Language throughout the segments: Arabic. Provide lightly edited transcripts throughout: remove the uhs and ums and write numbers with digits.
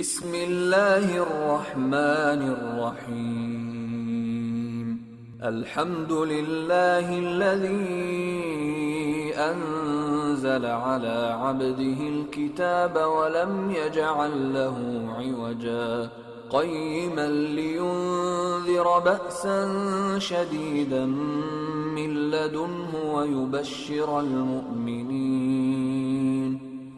بسم الله الرحمن الرحيم. الحمد لله الذي أنزل على عبده الكتاب ولم يجعل له عوجا قيما لينذر بأسا شديدا من لدنه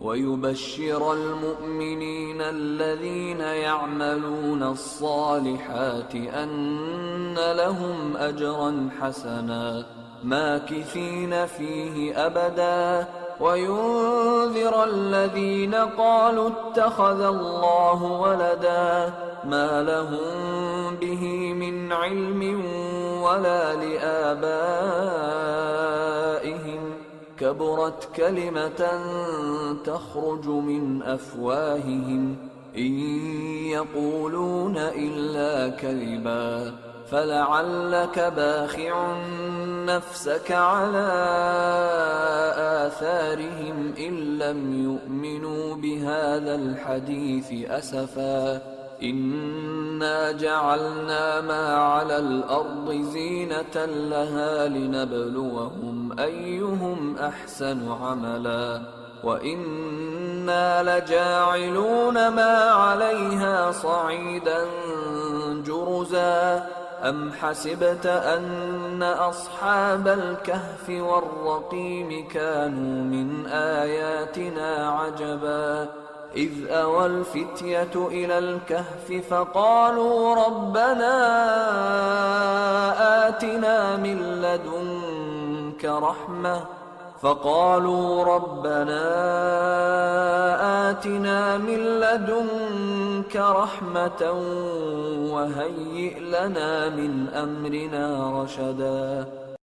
ويبشر المؤمنين الذين يعملون الصالحات أن لهم أجرا حسنا ماكثين فيه أبدا وينذر الذين قالوا اتخذ الله ولدا ما لهم به من علم ولا لآبائهم كبرت كلمة تخرج من أفواههم إن يقولون إلا كذبا فلعلك باخع نفسك على آثارهم إن لم يؤمنوا بهذا الحديث أسفا إنا جعلنا ما على الأرض زينة لها لنبلوهم أيهم أحسن عملا وإنا لجاعلون ما عليها صعيدا جرزا أم حسبت أن أصحاب الكهف والرقيم كانوا من آياتنا عجبا إذ أوى الفتية إلى الكهف فقالوا ربنا آتنا من لدنك رحمة وهيئ لنا من أمرنا رشدا